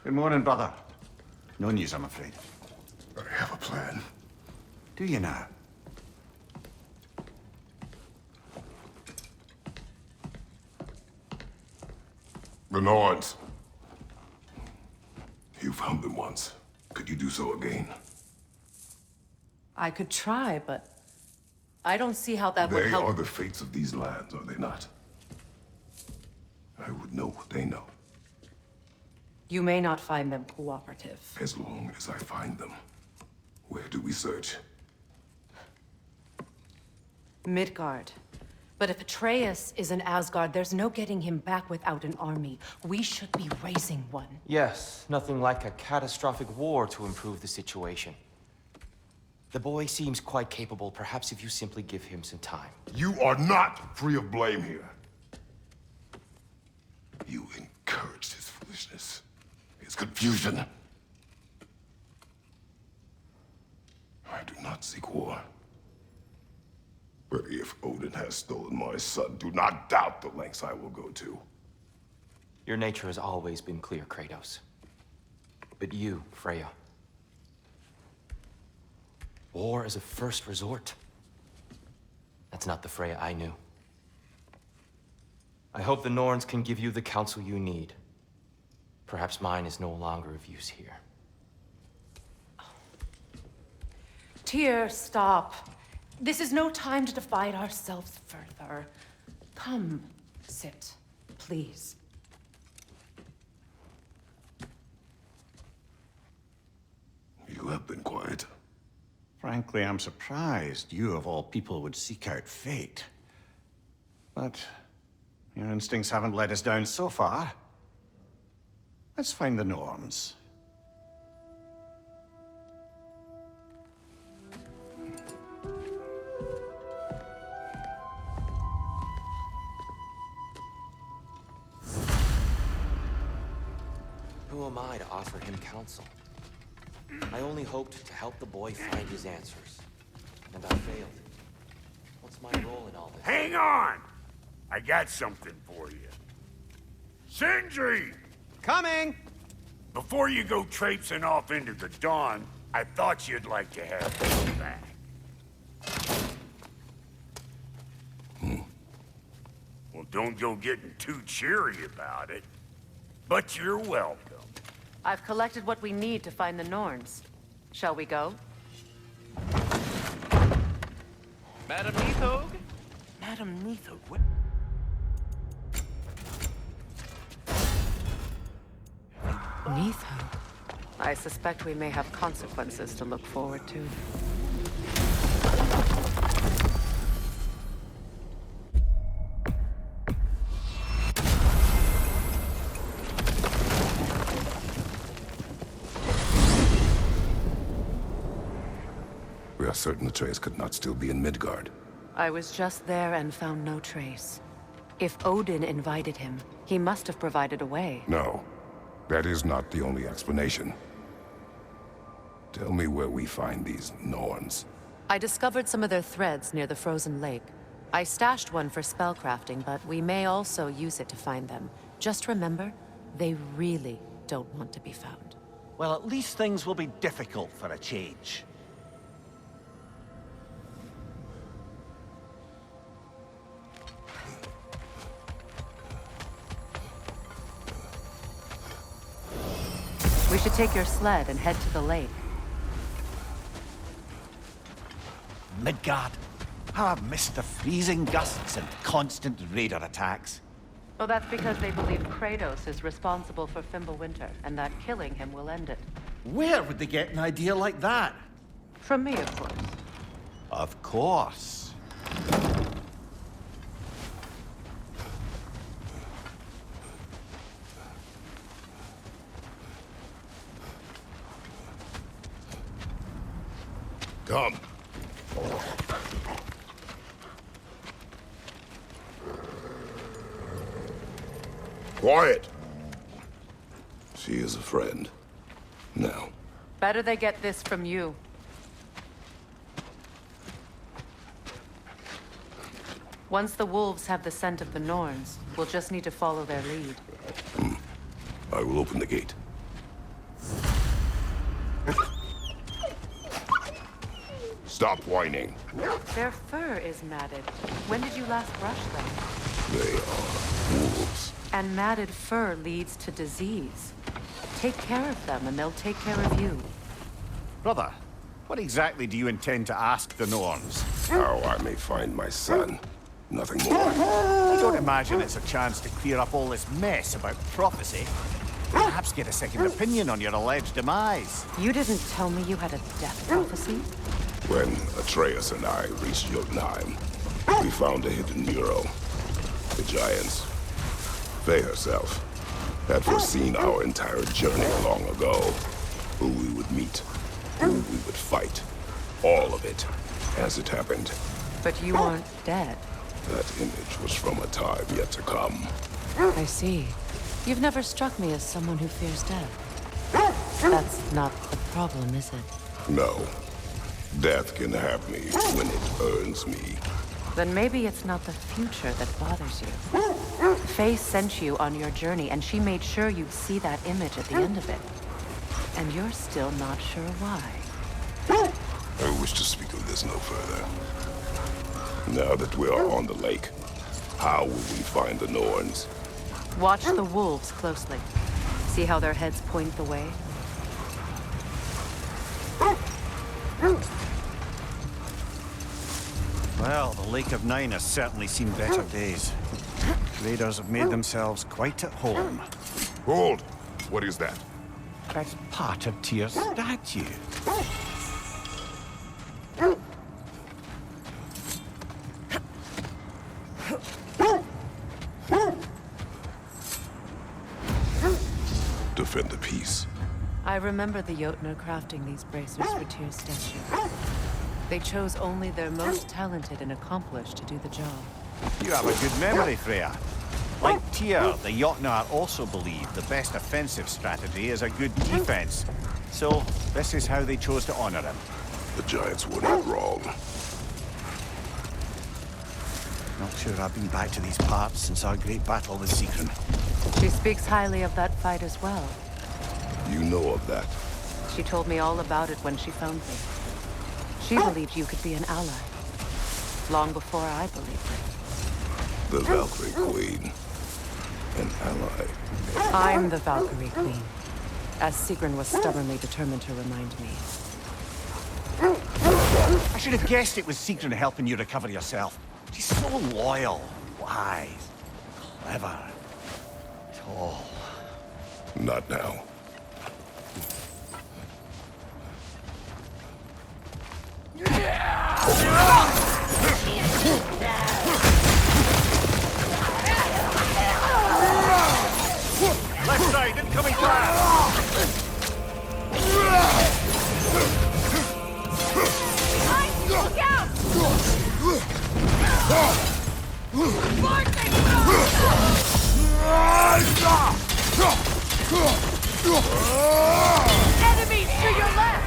Good morning, brother. No news, I'm afraid. I have a plan. Do you now? The Norns. You found them once. Could you do so again? I could try, but I don't see how that would help. They are the fates of these lands, are they not? I would know what they know. You may not find them cooperative. As long as I find them. Where do we search? Midgard. But if Atreus is in Asgard, there's no getting him back without an army. We should be raising one. Yes, nothing like a catastrophic war to improve the situation. The boy seems quite capable. Perhaps if you simply give him some time. You are not free of blame here. You encouraged his foolishness, his confusion. I do not seek war. But if Odin has stolen my son, do not doubt the lengths I will go to. Your nature has always been clear, Kratos. But you, Freya. War is a first resort. That's not the Freya I knew. I hope the Norns can give you the counsel you need. Perhaps mine is no longer of use here. Tyr, stop. This is no time to divide ourselves further. Come, sit, please. You have been quiet. Frankly, I'm surprised you, of all people, would seek out fate. But your instincts haven't let us down so far. Let's find the Norns. Who am I to offer him counsel? I only hoped to help the boy find his answers. And I failed. What's my role in all this? Hang on! I got something for you. Sindri! Coming! Before you go traipsing off into the dawn, I thought you'd like to have this back. Well, don't go getting too cheery about it. But you're welcome. I've collected what we need to find the Norns. Shall we go? Madam Neathog? Madam Neathog, what? Neathog. I suspect we may have consequences to look forward to. We are certain Atreus could not still be in Midgard. I was just there and found no trace. If Odin invited him, he must have provided a way. No, that is not the only explanation. Tell me where we find these Norns. I discovered some of their threads near the frozen lake. I stashed one for spellcrafting, but we may also use it to find them. Just remember, they really don't want to be found. Well, at least things will be difficult for a change. We should take your sled and head to the lake. Midgard. How I've missed the freezing gusts and constant raider attacks. Oh, that's because they believe Kratos is responsible for Fimbulwinter, and that killing him will end it. Where would they get an idea like that? From me, of course. Of course. Come. Quiet. She is a friend. Now. Better they get this from you. Once the wolves have the scent of the Norns, we'll just need to follow their lead. I will open the gate. Stop whining. Their fur is matted. When did you last brush them? They are wolves. And matted fur leads to disease. Take care of them and they'll take care of you. Brother, what exactly do you intend to ask the Norns? How I may find my son. Nothing more. I don't imagine it's a chance to clear up all this mess about prophecy. Perhaps get a second opinion on your alleged demise. You didn't tell me you had a death prophecy? When Atreus and I reached Jotunheim, we found a hidden mural. The Giants, Faye herself, had foreseen our entire journey long ago. Who we would meet, who we would fight. All of it, as it happened. But you aren't dead. That image was from a time yet to come. I see. You've never struck me as someone who fears death. That's not the problem, is it? No. Death can have me when it earns me. Then maybe it's not the future that bothers you. Faye sent you on your journey, and she made sure you'd see that image at the end of it. And you're still not sure why. I wish to speak of this no further. Now that we are on the lake, how will we find the Norns? Watch the wolves closely. See how their heads point the way? Well, the Lake of Nine has certainly seen better days. Raiders have made themselves quite at home. Hold! What is that? That's part of Tyr's statue. Defend the peace. I remember the Jotnar crafting these bracers for Tyr's statue. They chose only their most talented and accomplished to do the job. You have a good memory, Freya. Like Tyr, the Jotnar also believe the best offensive strategy is a good defense. So, this is how they chose to honor him. The Giants were not wrong. Not sure I've been back to these parts since our great battle with Sigrun. She speaks highly of that fight as well. You know of that. She told me all about it when she found me. She believed you could be an ally. Long before I believed it. The Valkyrie Queen. An ally. I'm the Valkyrie Queen, as Sigrun was stubbornly determined to remind me. I should have guessed it was Sigrun helping you recover yourself. She's so loyal, wise, clever, tall. Not now. Left side, incoming fire! Look out! Enemies to your left!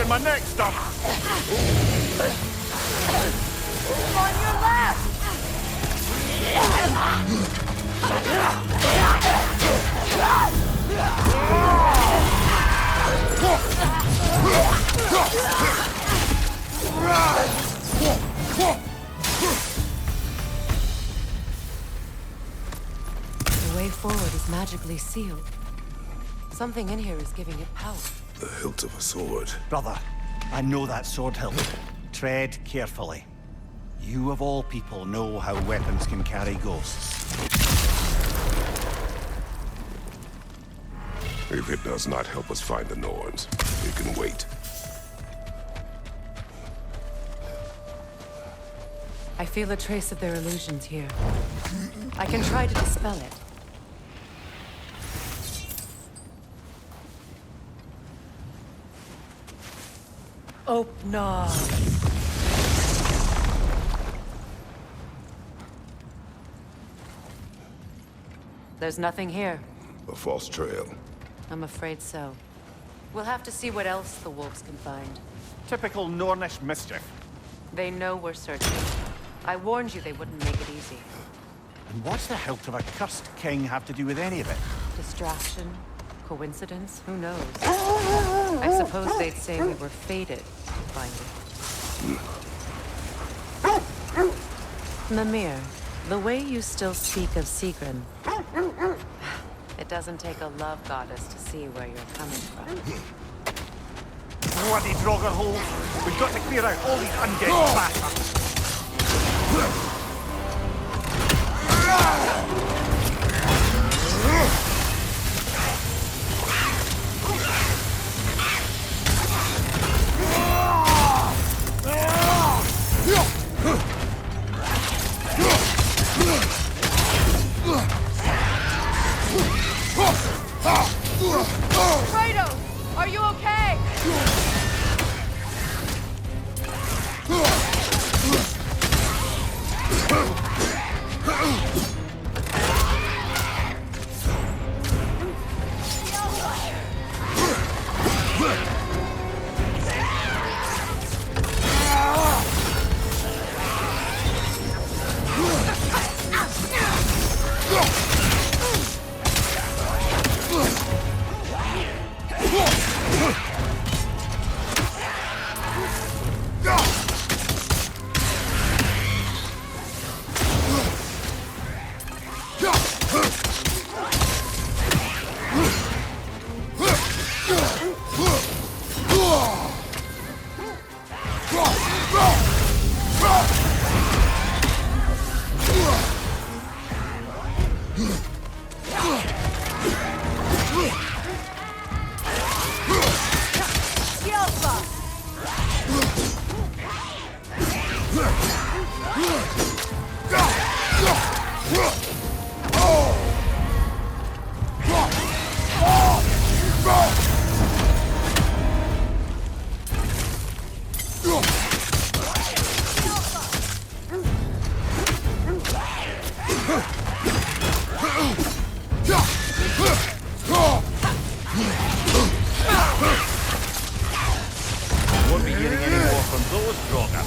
My neck stop! On your left! The way forward is magically sealed. Something in here is giving it power. The hilt of a sword. Brother, I know that sword hilt. Tread carefully. You of all people know how weapons can carry ghosts. If it does not help us find the Norns, it can wait. I feel a trace of their illusions here. I can try to dispel it. Open. There's nothing here. A false trail. I'm afraid so. We'll have to see what else the wolves can find. Typical Nornish mischief. They know we're searching. I warned you they wouldn't make it easy. And what's the hilt of a cursed king have to do with any of it? Distraction? Coincidence? Who knows? I suppose they'd say we were fated to find it. Mimir, the way you still speak of Sigrun, it doesn't take a love goddess to see where you're coming from. Bloody Draugr holes! We've got to clear out all these undead bastards! Kratos, are you okay? Won't be hearing any more from those Draugr.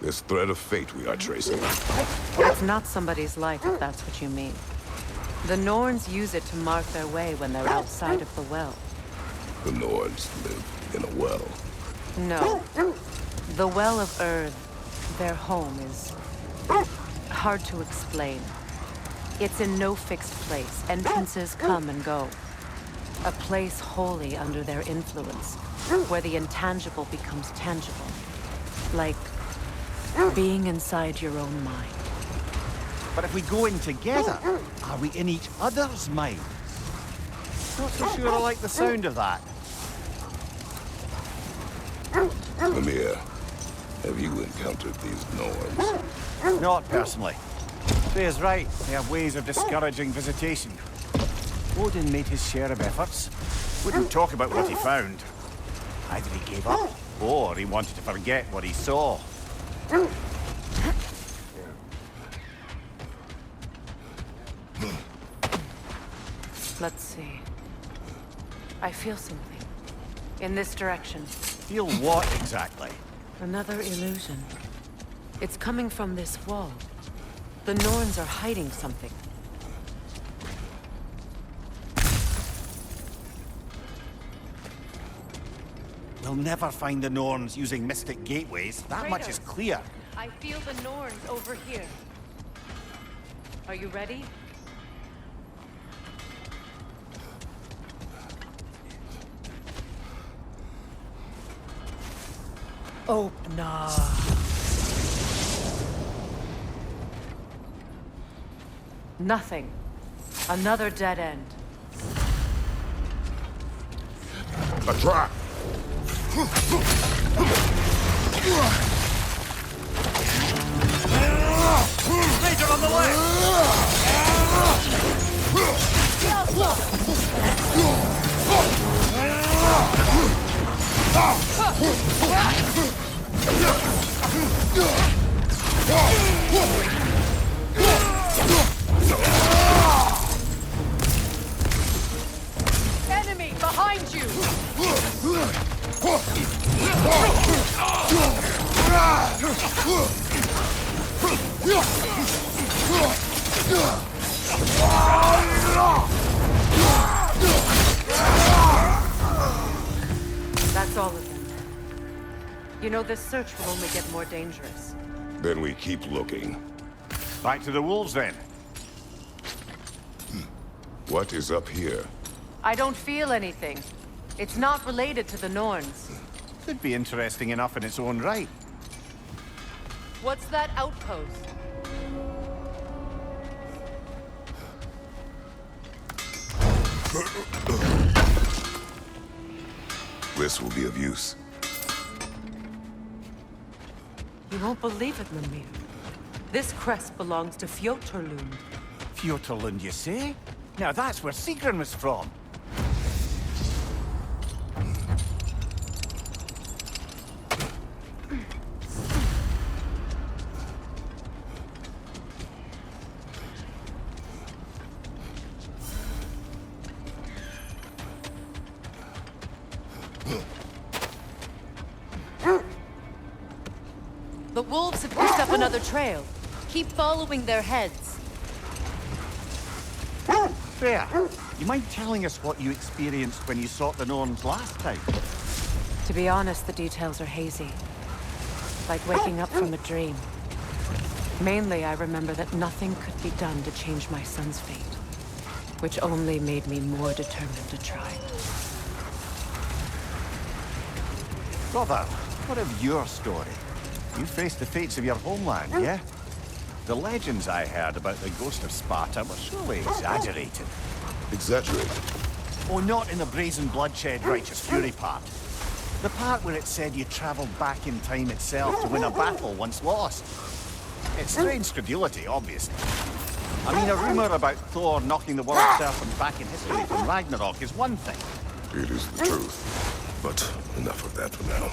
This thread of fate we are tracing. It's not somebody's life, if that's what you mean. The Norns use it to mark their way when they're outside of the well. The Nords live in a well. No. The Well of Earth, their home, is hard to explain. It's in no fixed place. Entrances come and go. A place wholly under their influence, where the intangible becomes tangible. Like being inside your own mind. But if we go in together, are we in each other's minds? Not so sure I like the sound of that. Mimir, have you encountered these Norns? Not personally. Freya's right. They have ways of discouraging visitation. Odin made his share of efforts. Wouldn't talk about what he found. Either he gave up, or he wanted to forget what he saw. Let's see. I feel something. In this direction. Feel what exactly? Another illusion. It's coming from this wall. The Norns are hiding something. We'll never find the Norns using mystic gateways. That much is clear. I feel the Norns over here. Are you ready? Opener. Nothing. Another dead end. A trap! Major on the left! Enemy behind you! That's all of them. You know, this search will only get more dangerous. Then we keep looking. Back to the wolves, then. What is up here? I don't feel anything. It's not related to the Norns. Could be interesting enough in its own right. What's that outpost? This will be of use. You won't believe it, Mimir. This crest belongs to Fjotorlund. Fjotorlund, you say? Now that's where Sigrun was from. The wolves have picked up another trail. Keep following their heads. Freya, you mind telling us what you experienced when you sought the Norns last time? To be honest, the details are hazy. Like waking up from a dream. Mainly, I remember that nothing could be done to change my son's fate. Which only made me more determined to try. Brother, what of your story? You faced the fates of your homeland, yeah? The legends I heard about the ghost of Sparta were surely exaggerated. Exaggerated? Oh, not in the brazen bloodshed righteous fury part. The part where it said you traveled back in time itself to win a battle once lost. It's strange credulity, obviously. I mean, a rumor about Thor knocking the world serpent back in history from Ragnarok is one thing. It is the truth. But enough of that for now.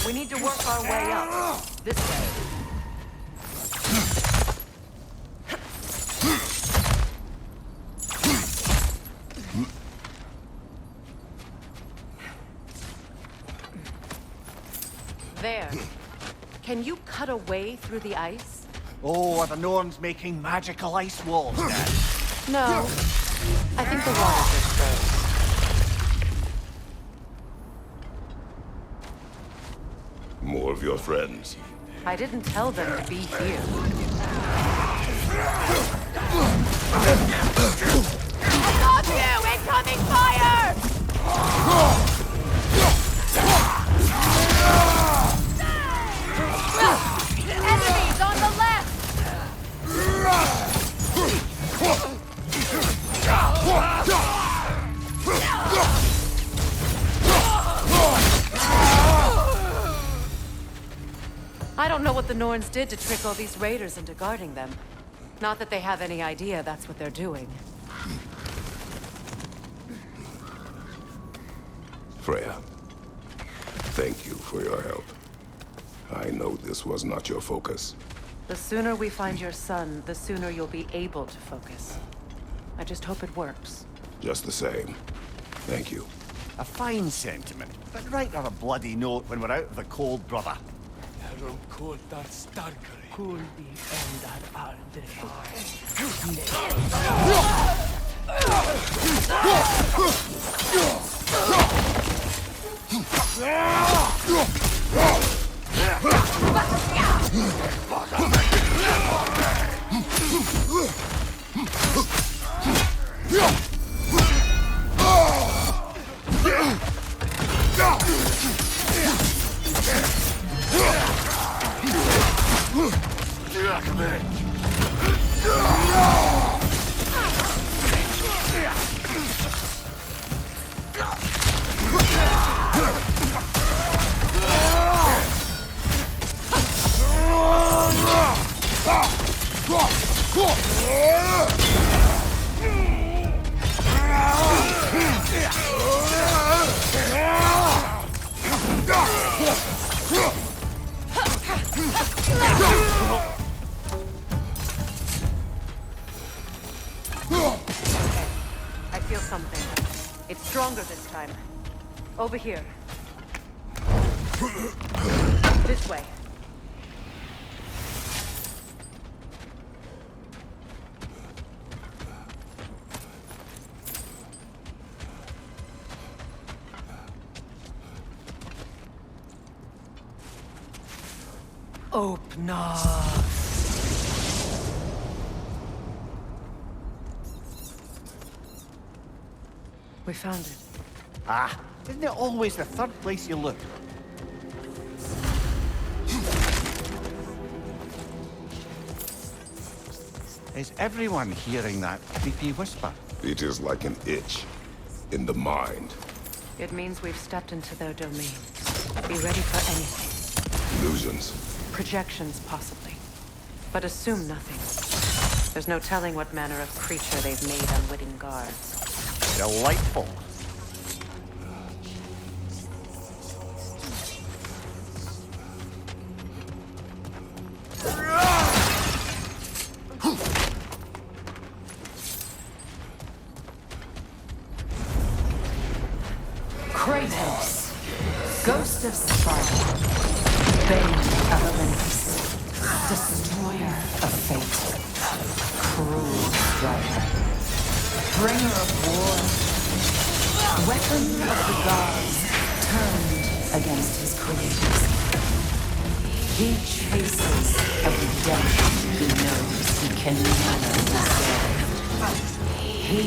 We need to work our way up. This way. There. Can you cut a way through the ice? Oh, are the Norns making magical ice walls now? No. I think the water just froze. More of your friends. I didn't tell them to be here. I got you! Incoming fire! Enemies on the left! I don't know what the Norns did to trick all these raiders into guarding them. Not that they have any idea that's what they're doing. Freya, thank you for your help. I know this was not your focus. The sooner we find your son, the sooner you'll be able to focus. I just hope it works. Just the same. Thank you. A fine sentiment, but write her a bloody note when we're out of the cold, brother. I feel something. It's stronger this time. Over here. This way. Open up. We found it. Ah, isn't it always the third place you look? Is everyone hearing that creepy whisper? It is like an itch in the mind. It means we've stepped into their domain. Be ready for anything. Illusions. Projections, possibly. But assume nothing. There's no telling what manner of creature they've made unwitting guards. Delightful. Kratos, Ghost of Sparta, Bane of Olympus, Destroyer of Fate, Cruel Striker, Bringer of War, Weapon of the Gods, turned against his creators. He chases a redemption he knows he can never deserve. He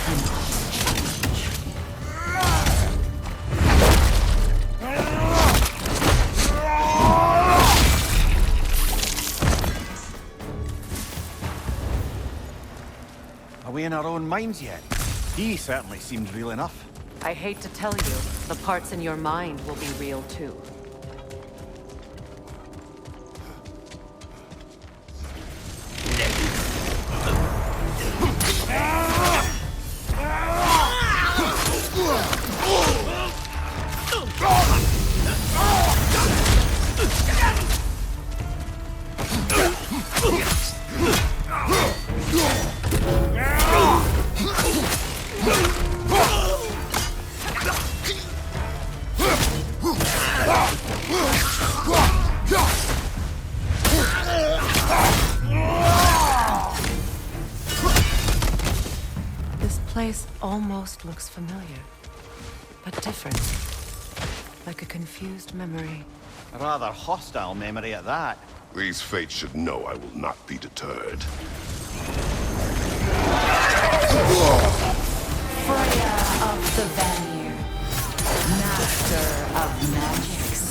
cannot change. Are we in our own minds yet? He certainly seems real enough. I hate to tell you, the parts in your mind will be real too. This place almost looks familiar, but different. Like a confused memory. A rather hostile memory at that. These fates should know I will not be deterred. Freya of the Vanir, Master of Magics,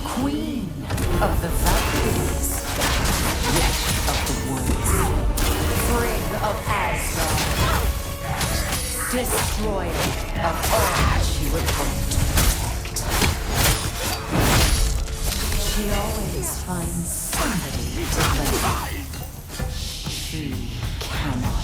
Queen of the Valkyries, Witch of the Woods, Frigg of Asgard, Destroyer of all she would hope to protect. She always finds somebody to blame. She cannot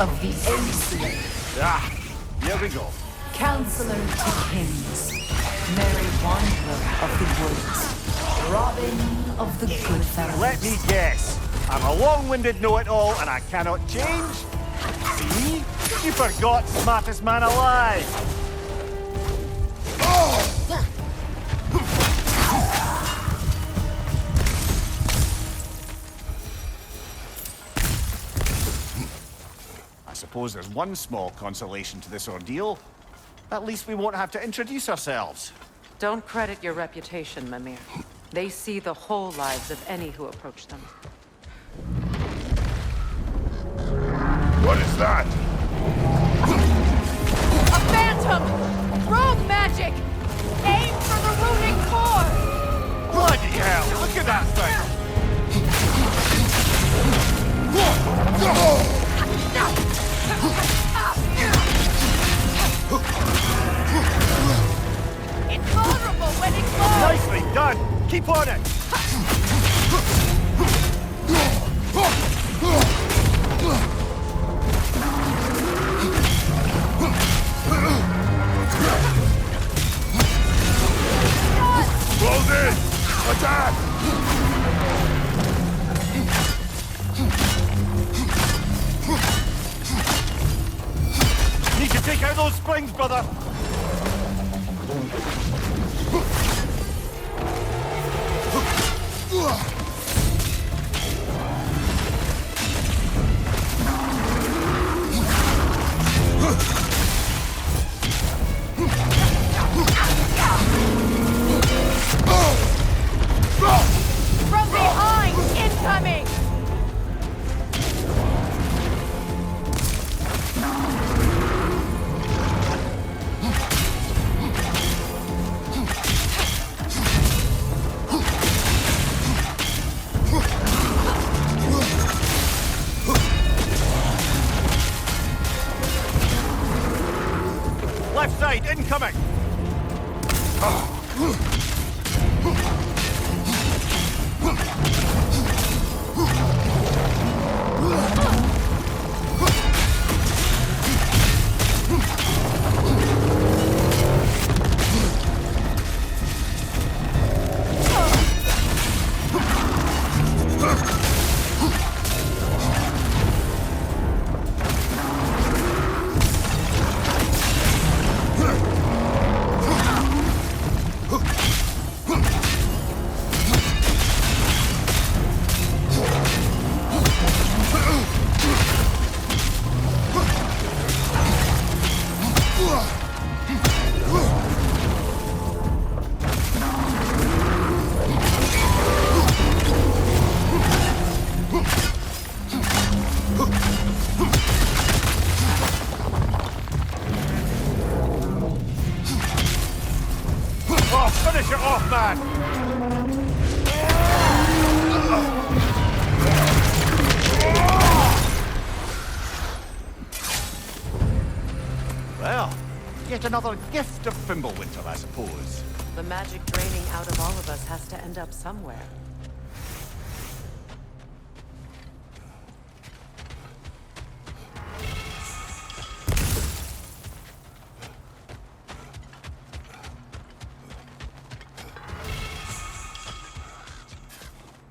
of the Ancient, Ah, here we go. Counselor to Kings, Merry Wanderer of the Woods, Robin of the Goodfellas. Let me guess. I'm a long-winded know-it-all and I cannot change? See? You forgot smartest man alive. suppose there's one small consolation to this ordeal. At least we won't have to introduce ourselves. Don't credit your reputation, Mimir. They see the whole lives of any who approach them. What is that? A phantom! Rogue magic! Aim for the rooting core! Bloody hell! Look at that thing! It's vulnerable when it glows! Nicely done! Keep on it! Close in! Attack! Need to take out those springs, brother! From behind! Incoming! Left side, incoming! Oh, finish it off, man! Well, yet another gift of Fimbulwinter, I suppose. The magic draining out of all of us has to end up somewhere.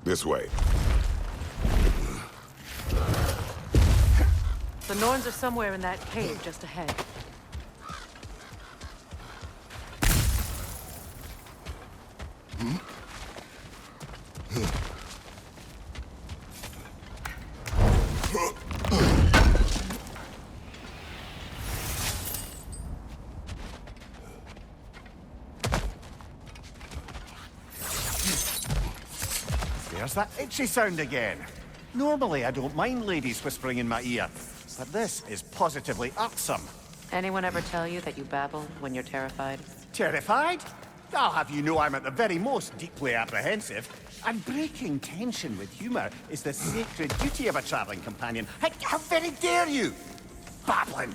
This way. The Norns are somewhere in that cave just ahead. There's that itchy sound again. Normally, I don't mind ladies whispering in my ear, but this is positively irksome. Anyone ever tell you that you babble when you're terrified? Terrified? I'll have you know I'm at the very most deeply apprehensive. And breaking tension with humor is the sacred duty of a traveling companion. How very dare you? Babbling!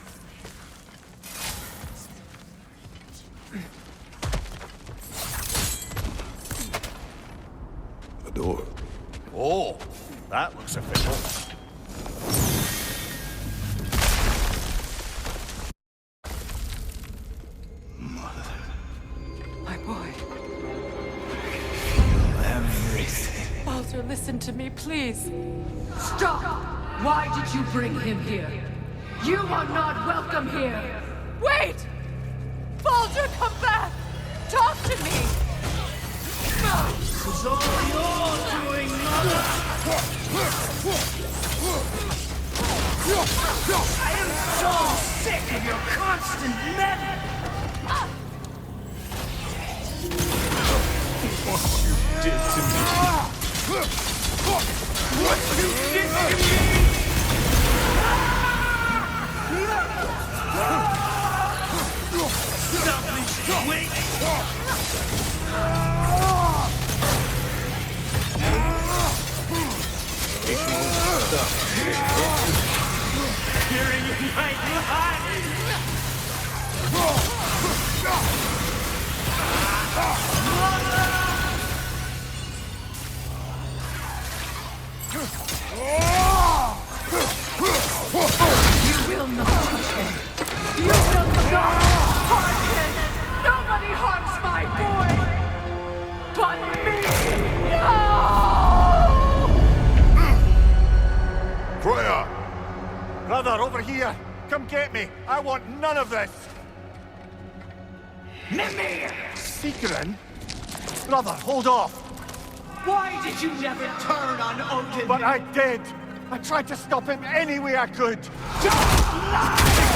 A door. Oh, that looks official. My boy. Everything. Baldur, listen to me, please. Stop! Why did you bring him here? You are not welcome here! Wait! Baldur, come back! Talk to me! It's all your doing, mother! I am of your constant meddling! What you did to me! What you did to me! Selfish twink! Hearing you right behind! You will not touch him! You will not harm him! Nobody harms my boy! But me! No! Freya! Brother, over here! Come get me! I want none of this! Mimir! Secret? Brother, hold off! Why did you never turn on Odin? But I did! I tried to stop him any way I could! Don't lie to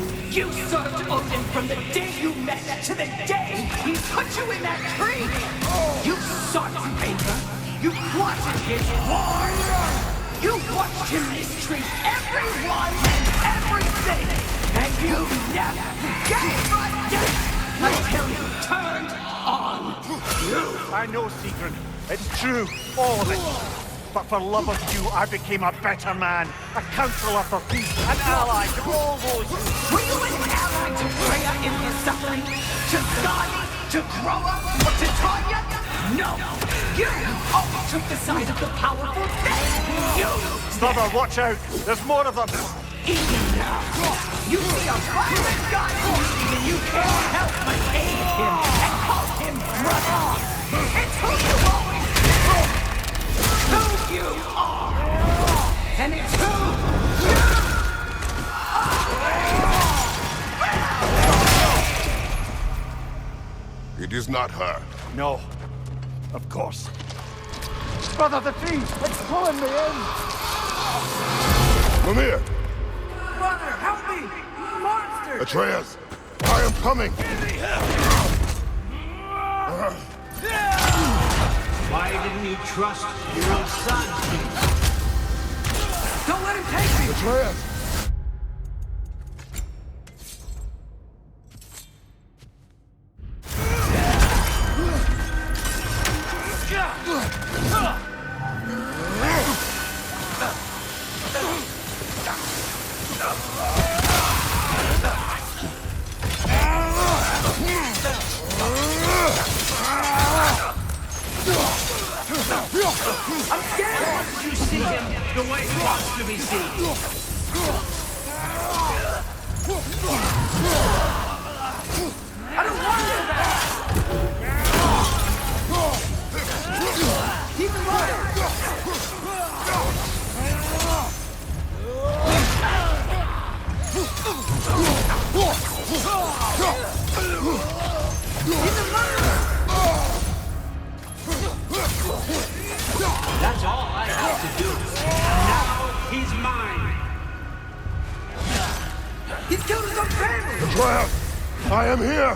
me! You served Odin from the day you met to the day he put you in that tree! You sought favor! You plotted his war! You watched him mistreat everyone and everything! And you never gave a damn until you turned on you! I know, Secret. It's true, all of it. But for love of you, I became a better man, a counselor for peace, an ally to all those who... Were you an ally to Freya in his suffering? To Skadi? To Groa? Or to Tanya? No! You always took the side of the powerful thing! You! Brother, watch out! There's more of them! Even now, you see a violent guy and you can't help but aid him and call him brother! It's who you always been! Who you are! And it's who you are! It is not her. No. Of course. Brother, the tree! It's pulling me in! Mimir! Brother, help me! Monster! Atreus! I am coming! Why didn't you trust your own son? Don't let him take me! Atreus! I'm scared! You see him the way he wants to be seen! I don't want to do that! Keep him running! He's a murderer! That's all I have to do. Now he's mine. He's killed his own family! Atreus! I am here!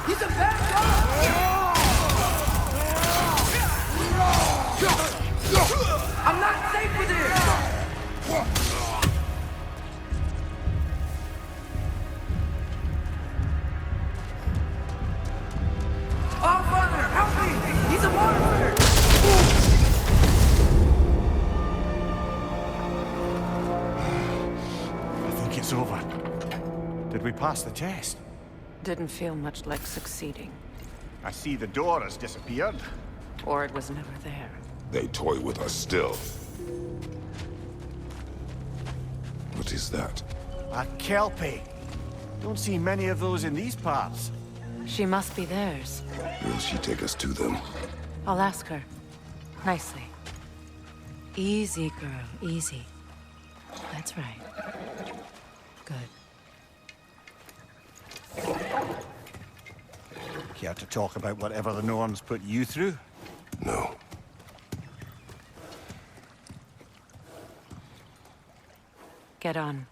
He's a bad guy! I'm not safe with him! Oh, Father, help me! He's a monster! I think it's over. Did we pass the test? Didn't feel much like succeeding. I see the door has disappeared. Or it was never there. They toy with us still. What is that? A Kelpie. Don't see many of those in these parts. She must be theirs. Will she take us to them? I'll ask her. Nicely. Easy, girl, easy. That's right. Good. Care to talk about whatever the Norns put you through? No. Get on.